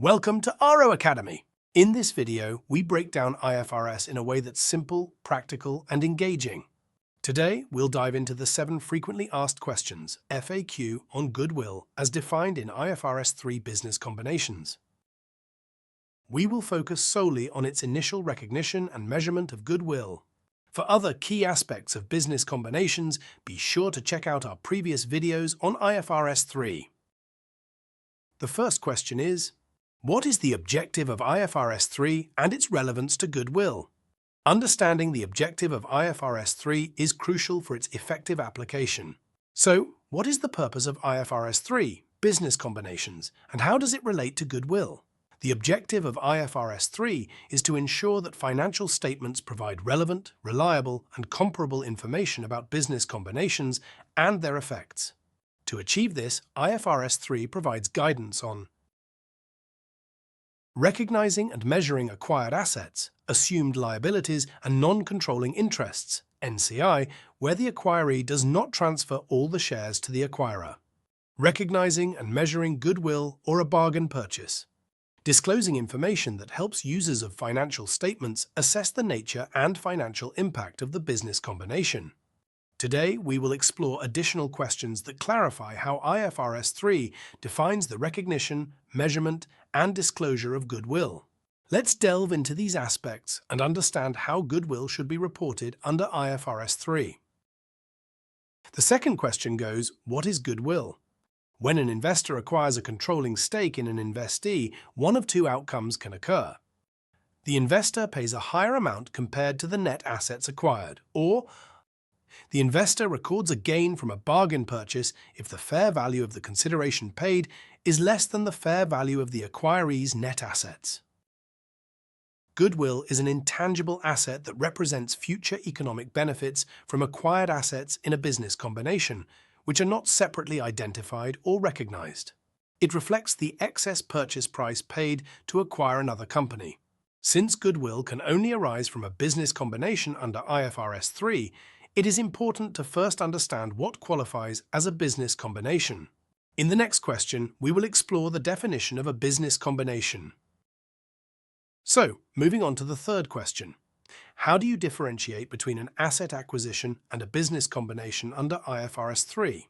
Welcome to AARO Academy. In this video, we break down IFRS in a way that's simple, practical, and engaging. Today, we'll dive into the 7 frequently asked questions, FAQ, on goodwill as defined in IFRS 3 business combinations. We will focus solely on its initial recognition and measurement of goodwill. For other key aspects of business combinations, be sure to check out our previous videos on IFRS 3. The first question is, what is the objective of IFRS 3 and its relevance to goodwill? Understanding the objective of IFRS 3 is crucial for its effective application. So, what is the purpose of IFRS 3, business combinations, and how does it relate to goodwill? The objective of IFRS 3 is to ensure that financial statements provide relevant, reliable, and comparable information about business combinations and their effects. To achieve this, IFRS 3 provides guidance on recognizing and measuring acquired assets, assumed liabilities, and non-controlling interests, NCI, where the acquiree does not transfer all the shares to the acquirer. Recognizing and measuring goodwill or a bargain purchase. Disclosing information that helps users of financial statements assess the nature and financial impact of the business combination. Today, we will explore additional questions that clarify how IFRS 3 defines the recognition, measurement, and disclosure of goodwill. Let's delve into these aspects and understand how goodwill should be reported under IFRS 3. The second question goes, what is goodwill? When an investor acquires a controlling stake in an investee, one of two outcomes can occur. The investor pays a higher amount compared to the net assets acquired, or the investor records a gain from a bargain purchase if the fair value of the consideration paid is less than the fair value of the acquiree's net assets. Goodwill is an intangible asset that represents future economic benefits from acquired assets in a business combination, which are not separately identified or recognized. It reflects the excess purchase price paid to acquire another company. Since goodwill can only arise from a business combination under IFRS 3, it is important to first understand what qualifies as a business combination. In the next question, we will explore the definition of a business combination. So, moving on to the third question. How do you differentiate between an asset acquisition and a business combination under IFRS 3?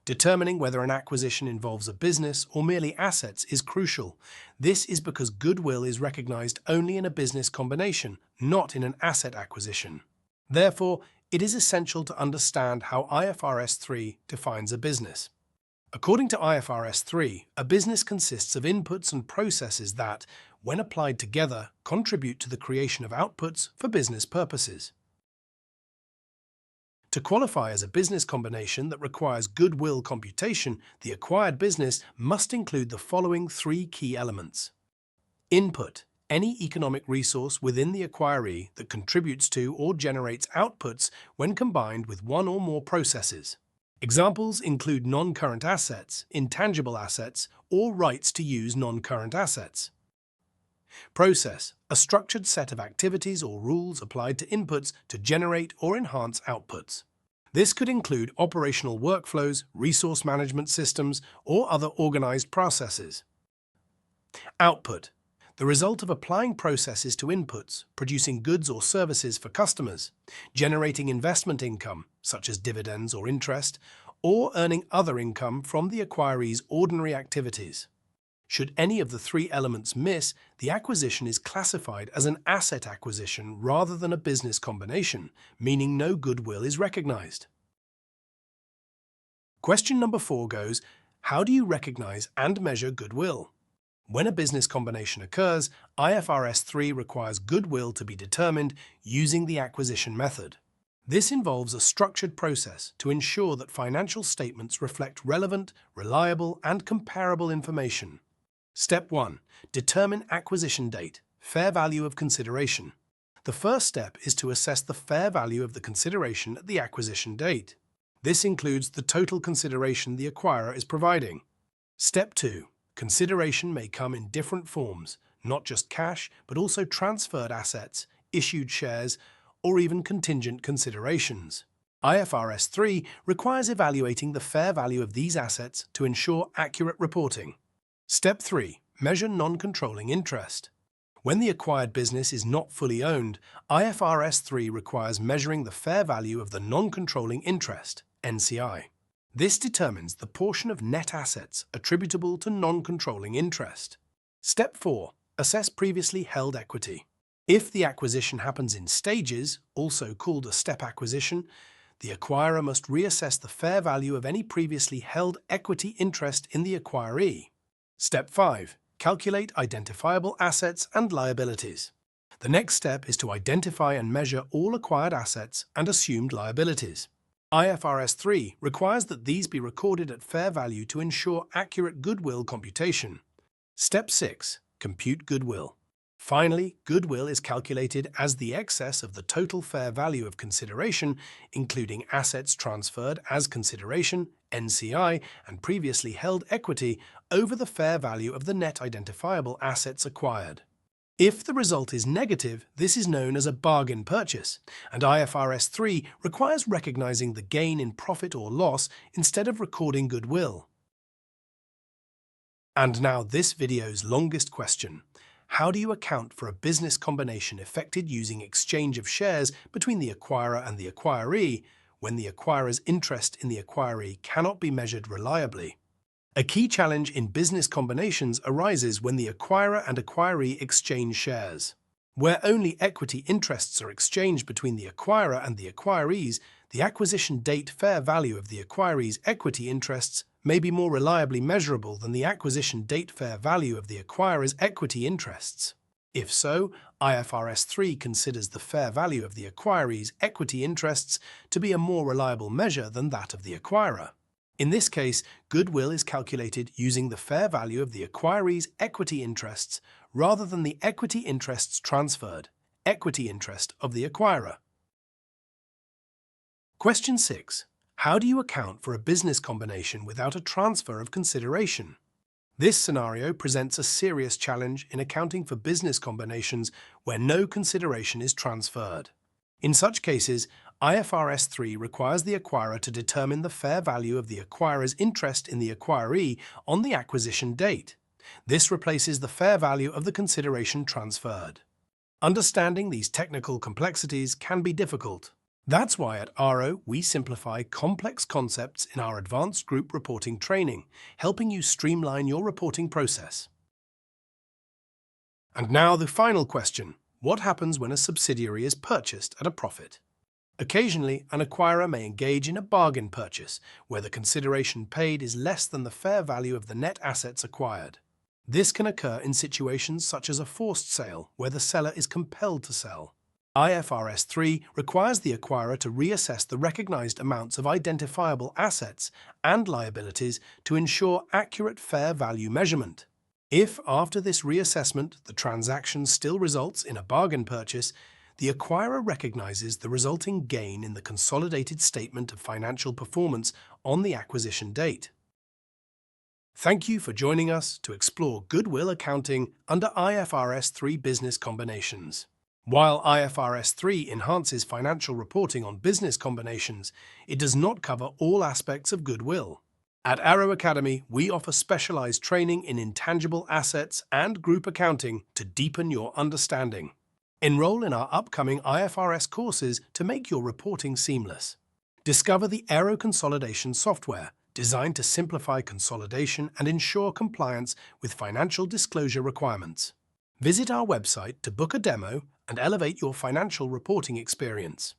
Determining whether an acquisition involves a business or merely assets is crucial. This is because goodwill is recognized only in a business combination, not in an asset acquisition. Therefore, it is essential to understand how IFRS 3 defines a business. According to IFRS 3, a business consists of inputs and processes that, when applied together, contribute to the creation of outputs for business purposes. To qualify as a business combination that requires goodwill computation, the acquired business must include the following 3 key elements. Input: any economic resource within the acquiree that contributes to or generates outputs when combined with one or more processes. Examples include non-current assets, intangible assets, or rights to use non-current assets. Process: a structured set of activities or rules applied to inputs to generate or enhance outputs. This could include operational workflows, resource management systems, or other organized processes. Output: the result of applying processes to inputs, producing goods or services for customers, generating investment income, such as dividends or interest, or earning other income from the acquiree's ordinary activities. Should any of the 3 elements miss, the acquisition is classified as an asset acquisition rather than a business combination, meaning no goodwill is recognized. Question number 4 goes, how do you recognize and measure goodwill? When a business combination occurs, IFRS 3 requires goodwill to be determined using the acquisition method. This involves a structured process to ensure that financial statements reflect relevant, reliable, and comparable information. Step 1. Determine acquisition date, fair value of consideration. The first step is to assess the fair value of the consideration at the acquisition date. This includes the total consideration the acquirer is providing. Step 2. Consideration may come in different forms, not just cash, but also transferred assets, issued shares, or even contingent considerations. IFRS 3 requires evaluating the fair value of these assets to ensure accurate reporting. Step 3. measure non-controlling interest. When the acquired business is not fully owned, IFRS 3 requires measuring the fair value of the non-controlling interest, NCI. This determines the portion of net assets attributable to non-controlling interest. Step 4. Assess previously held equity. If the acquisition happens in stages, also called a step acquisition, the acquirer must reassess the fair value of any previously held equity interest in the acquiree. Step 5. Calculate identifiable assets and liabilities. The next step is to identify and measure all acquired assets and assumed liabilities. IFRS 3 requires that these be recorded at fair value to ensure accurate goodwill computation. Step 6. Compute goodwill. Finally, goodwill is calculated as the excess of the total fair value of consideration, including assets transferred as consideration, NCI, and previously held equity, over the fair value of the net identifiable assets acquired. If the result is negative, this is known as a bargain purchase, and IFRS 3 requires recognizing the gain in profit or loss instead of recording goodwill. And now this video's longest question. How do you account for a business combination effected using exchange of shares between the acquirer and the acquiree when the acquirer's interest in the acquiree cannot be measured reliably? A key challenge in business combinations arises when the acquirer and acquiree exchange shares. Where only equity interests are exchanged between the acquirer and the acquirees, the acquisition date fair value of the acquiree's equity interests may be more reliably measurable than the acquisition date fair value of the acquirer's equity interests. If so, IFRS 3 considers the fair value of the acquiree's equity interests to be a more reliable measure than that of the acquirer. In this case, goodwill is calculated using the fair value of the acquiree's equity interests rather than the equity interests transferred, equity interest of the acquirer. Question 6. How do you account for a business combination without a transfer of consideration? This scenario presents a serious challenge in accounting for business combinations where no consideration is transferred. In such cases, IFRS 3 requires the acquirer to determine the fair value of the acquirer's interest in the acquiree on the acquisition date. This replaces the fair value of the consideration transferred. Understanding these technical complexities can be difficult. That's why at AARO we simplify complex concepts in our advanced group reporting training, helping you streamline your reporting process. And now the final question. What happens when a subsidiary is purchased at a profit? Occasionally, an acquirer may engage in a bargain purchase, where the consideration paid is less than the fair value of the net assets acquired. This can occur in situations such as a forced sale, where the seller is compelled to sell. IFRS 3 requires the acquirer to reassess the recognized amounts of identifiable assets and liabilities to ensure accurate fair value measurement. If, after this reassessment, the transaction still results in a bargain purchase, the acquirer recognizes the resulting gain in the consolidated statement of financial performance on the acquisition date. Thank you for joining us to explore goodwill accounting under IFRS 3 business combinations. While IFRS 3 enhances financial reporting on business combinations, it does not cover all aspects of goodwill. At AARO Academy, we offer specialized training in intangible assets and group accounting to deepen your understanding. Enroll in our upcoming IFRS courses to make your reporting seamless. Discover the AARO Consolidation software, designed to simplify consolidation and ensure compliance with financial disclosure requirements. Visit our website to book a demo and elevate your financial reporting experience.